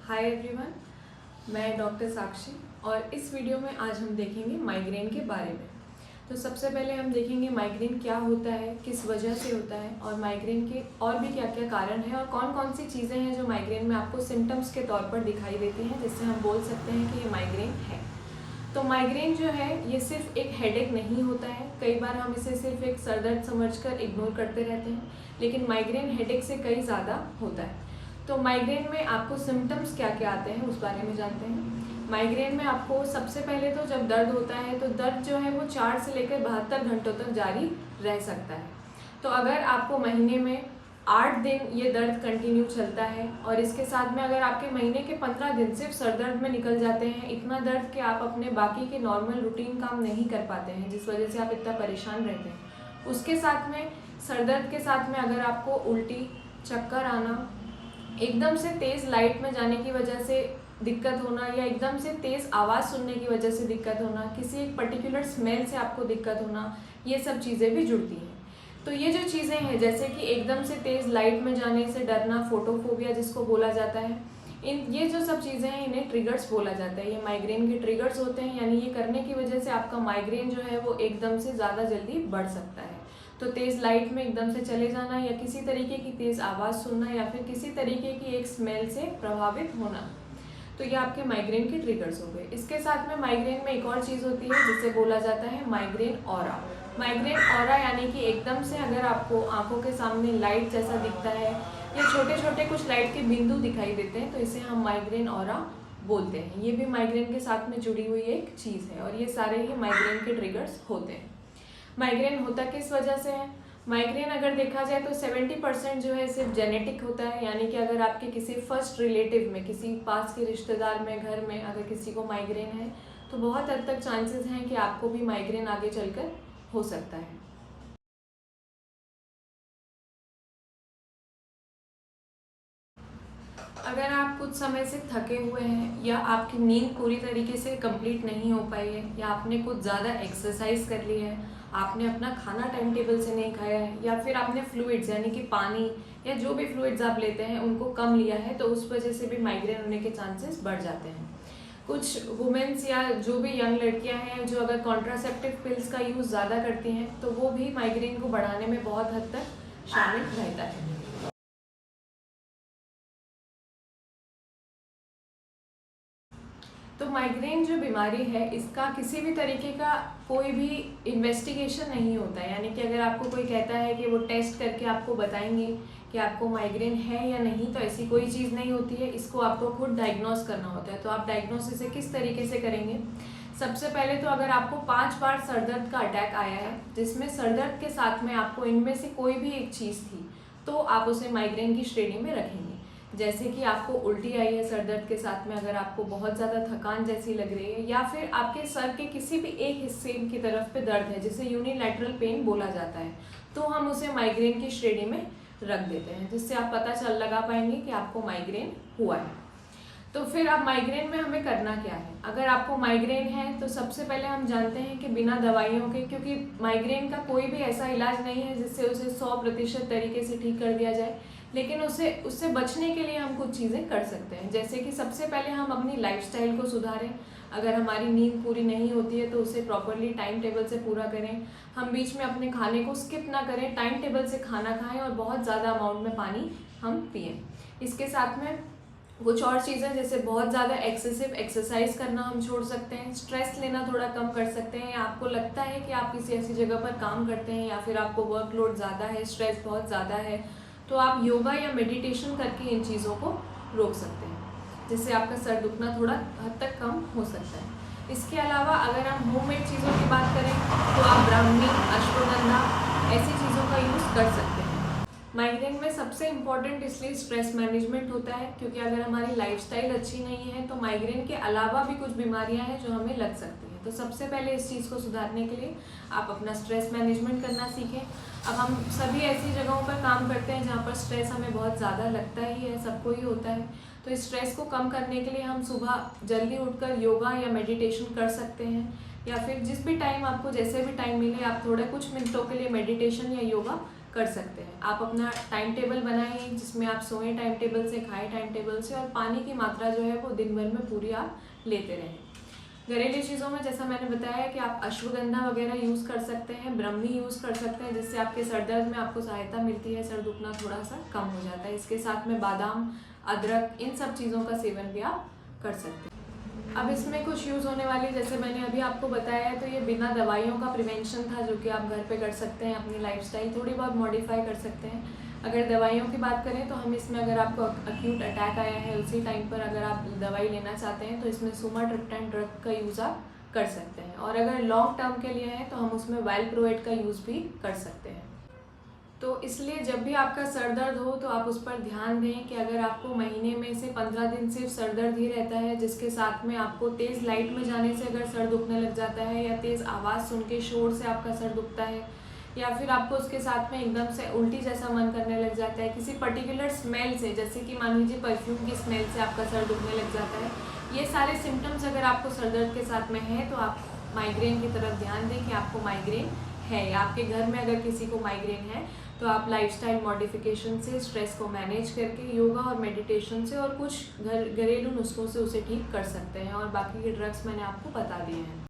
Hi everyone, मैं doctor साक्षी और इस वीडियो में आज हम देखेंगे माइग्रेन के बारे में। तो सबसे पहले हम देखेंगे माइग्रेन क्या होता है, किस वजह से होता है और माइग्रेन के और भी क्या क्या कारण हैं और कौन कौन सी चीज़ें हैं जो माइग्रेन में आपको सिम्टम्स के तौर पर दिखाई देती हैं जिससे हम बोल सकते हैं कि ये माइग्रेन है। तो माइग्रेन जो है ये सिर्फ एक हेडेक नहीं होता है। कई बार हम इसे सिर्फ एक सर दर्द समझकर इग्नोर करते रहते हैं, लेकिन माइग्रेन हेडेक से कई ज़्यादा होता है। तो माइग्रेन में आपको सिम्टम्स क्या क्या आते हैं उस बारे में जानते हैं। माइग्रेन में आपको सबसे पहले तो जब दर्द होता है तो दर्द जो है वो 4 से लेकर 72 घंटों तक जारी रह सकता है। तो अगर आपको महीने में 8 दिन ये दर्द कंटिन्यू चलता है और इसके साथ में अगर आपके महीने के 15 दिन सिर्फ सर दर्द में निकल जाते हैं, इतना दर्द कि आप अपने बाकी के नॉर्मल रूटीन काम नहीं कर पाते हैं जिस वजह से आप इतना परेशान रहते हैं, उसके साथ में सर दर्द के साथ में अगर आपको उल्टी, चक्कर आना, एकदम से तेज़ लाइट में जाने की वजह से दिक्कत होना या एकदम से तेज़ आवाज़ सुनने की वजह से दिक्कत होना, किसी एक पर्टिकुलर स्मेल से आपको दिक्कत होना, ये सब चीज़ें भी जुड़ती हैं। तो ये जो चीज़ें हैं जैसे कि एकदम से तेज़ लाइट में जाने से डरना, फोटोफोबिया जिसको बोला जाता है, ये जो सब चीज़ें हैं इन्हें ट्रिगर्स बोला जाता है। ये माइग्रेन के ट्रिगर्स होते हैं, यानी ये करने की वजह से आपका माइग्रेन जो है वो एकदम से ज़्यादा जल्दी बढ़ सकता है। तो तेज़ लाइट में एकदम से चले जाना या किसी तरीके की तेज़ आवाज़ सुनना या फिर किसी तरीके की एक स्मेल से प्रभावित होना, तो ये आपके माइग्रेन के ट्रिगर्स हो गए। इसके साथ में माइग्रेन में एक और चीज़ होती है जिसे बोला जाता है माइग्रेन ऑरा। माइग्रेन ऑरा यानी कि एकदम से अगर आपको आंखों के सामने लाइट जैसा दिखता है या छोटे छोटे कुछ लाइट के बिंदु दिखाई देते हैं तो इसे हम माइग्रेन ऑरा बोलते हैं। ये भी माइग्रेन के साथ में जुड़ी हुई एक चीज़ है और ये सारे ही माइग्रेन के ट्रिगर्स होते हैं। माइग्रेन होता किस वजह से है? माइग्रेन अगर देखा जाए तो 70% जो है सिर्फ जेनेटिक होता है, यानी कि अगर आपके किसी फर्स्ट रिलेटिव में, किसी पास के रिश्तेदार में, घर में अगर किसी को माइग्रेन है तो बहुत हद तक चांसेस हैं कि आपको भी माइग्रेन आगे चलकर हो सकता है। अगर आप कुछ समय से थके हुए हैं या आपकी नींद पूरी तरीके से कंप्लीट नहीं हो पाई है या आपने कुछ ज़्यादा एक्सरसाइज कर ली है, आपने अपना खाना टाइम टेबल से नहीं खाया है या फिर आपने फ्लूइड्स यानी कि पानी या जो भी फ्लूइड्स आप लेते हैं उनको कम लिया है, तो उस वजह से भी माइग्रेन होने के चांसेस बढ़ जाते हैं। कुछ वुमेन्स या जो भी यंग लड़कियां हैं जो अगर कॉन्ट्रासेप्टिव पिल्स का यूज़ ज़्यादा करती हैं तो वो भी माइग्रेन को बढ़ाने में बहुत हद तक शामिल रहता है। तो माइग्रेन जो बीमारी है इसका किसी भी तरीके का कोई भी इन्वेस्टिगेशन नहीं होता है, यानी कि अगर आपको कोई कहता है कि वो टेस्ट करके आपको बताएंगे कि आपको माइग्रेन है या नहीं, तो ऐसी कोई चीज़ नहीं होती है। इसको आपको खुद डायग्नोस करना होता है। तो आप डायग्नोसिस से किस तरीके से करेंगे? सबसे पहले तो अगर आपको 5 बार सरदर्द का अटैक आया है जिसमें सरदर्द के साथ में आपको इनमें से कोई भी एक चीज़ थी, तो आप उसे माइग्रेन की श्रेणी में रखेंगे। जैसे कि आपको उल्टी आई है सर दर्द के साथ में, अगर आपको बहुत ज़्यादा थकान जैसी लग रही है या फिर आपके सर के किसी भी एक हिस्से की तरफ पे दर्द है जिसे यूनिलैटरल पेन बोला जाता है, तो हम उसे माइग्रेन की श्रेणी में रख देते हैं, जिससे आप पता लगा पाएंगे कि आपको माइग्रेन हुआ है। तो फिर अब माइग्रेन में हमें करना क्या है? अगर आपको माइग्रेन है तो सबसे पहले हम जानते हैं कि बिना दवाइयों के, क्योंकि माइग्रेन का कोई भी ऐसा इलाज नहीं है जिससे उसे 100% तरीके से ठीक कर दिया जाए, लेकिन उससे बचने के लिए हम कुछ चीज़ें कर सकते हैं। जैसे कि सबसे पहले हम अपनी लाइफस्टाइल को सुधारें। अगर हमारी नींद पूरी नहीं होती है तो उसे प्रॉपरली टाइम टेबल से पूरा करें। हम बीच में अपने खाने को स्किप ना करें, टाइम टेबल से खाना खाएं और बहुत ज़्यादा अमाउंट में पानी हम पिएं। इसके साथ में कुछ और चीज़ें जैसे बहुत ज़्यादा एक्सेसिव एक्सरसाइज करना हम छोड़ सकते हैं, स्ट्रेस लेना थोड़ा कम कर सकते हैं। या आपको लगता है कि आप किसी ऐसी जगह पर काम करते हैं या फिर आपको वर्कलोड ज़्यादा है, स्ट्रेस बहुत ज़्यादा है, तो आप योगा या मेडिटेशन करके इन चीज़ों को रोक सकते हैं, जिससे आपका सर दुखना थोड़ा हद तक कम हो सकता है। इसके अलावा अगर हम होममेड चीज़ों की बात करें तो आप ब्राह्मी, अश्वगंधा ऐसी चीज़ों का यूज़ कर सकते हैं। माइग्रेन में सबसे इम्पॉर्टेंट इसलिए स्ट्रेस मैनेजमेंट होता है, क्योंकि अगर हमारी लाइफस्टाइल अच्छी नहीं है तो माइग्रेन के अलावा भी कुछ बीमारियां हैं जो हमें लग सकती हैं। तो सबसे पहले इस चीज़ को सुधारने के लिए आप अपना स्ट्रेस मैनेजमेंट करना सीखें। अब हम सभी ऐसी जगहों पर काम करते हैं जहाँ पर स्ट्रेस हमें बहुत ज़्यादा लगता ही है, सबको ही होता है। तो इस स्ट्रेस को कम करने के लिए हम सुबह जल्दी उठकर योगा या मेडिटेशन कर सकते हैं, या फिर जिस भी टाइम आपको जैसे भी टाइम मिले आप थोड़े कुछ मिनटों के लिए मेडिटेशन या योगा कर सकते हैं। आप अपना टाइम टेबल बनाएं जिसमें आप सोएं टाइम टेबल से, खाएं टाइम टेबल से, और पानी की मात्रा जो है वो दिन भर में पूरी आप लेते रहें। घरेलू चीज़ों में जैसा मैंने बताया कि आप अश्वगंधा वगैरह यूज़ कर सकते हैं, ब्रह्मी यूज़ कर सकते हैं, जिससे आपके सर दर्द में आपको सहायता मिलती है, सर दुखना थोड़ा सा कम हो जाता है। इसके साथ में बादाम, अदरक, इन सब चीज़ों का सेवन भी आप कर सकते हैं। अब इसमें कुछ यूज़ होने वाली, जैसे मैंने अभी आपको बताया है, तो ये बिना दवाइयों का प्रिवेंशन था जो कि आप घर पे कर सकते हैं, अपनी लाइफस्टाइल थोड़ी बहुत मॉडिफाई कर सकते हैं। अगर दवाइयों की बात करें तो हम इसमें, अगर आपको अक्यूट अटैक आया है उसी टाइम पर अगर आप दवाई लेना चाहते हैं तो इसमें सुमाट्रिप्टन ड्रग का यूज़ आप कर सकते हैं, और अगर लॉन्ग टर्म के लिए है तो हम उसमें वाइलप्रोएट का यूज़ भी कर सकते हैं। तो इसलिए जब भी आपका सर दर्द हो तो आप उस पर ध्यान दें कि अगर आपको महीने में से 15 दिन सिर्फ सर दर्द ही रहता है, जिसके साथ में आपको तेज़ लाइट में जाने से अगर सर दुखने लग जाता है, या तेज़ आवाज़ सुन के शोर से आपका सर दुखता है, या फिर आपको उसके साथ में एकदम से उल्टी जैसा मन करने लग जाता है, किसी पर्टिकुलर स्मेल से, जैसे कि मान लीजिए परफ्यूम की स्मेल से आपका सर दुखने लग जाता है, ये सारे सिम्टम्स अगर आपको सर दर्द के साथ में है तो आप माइग्रेन की तरफ ध्यान दें कि आपको माइग्रेन है, या आपके घर में अगर किसी को माइग्रेन है तो आप लाइफस्टाइल मॉडिफिकेशन से, स्ट्रेस को मैनेज करके, योगा और मेडिटेशन से और कुछ घरेलू नुस्खों से उसे ठीक कर सकते हैं, और बाकी के ड्रग्स मैंने आपको बता दिए हैं।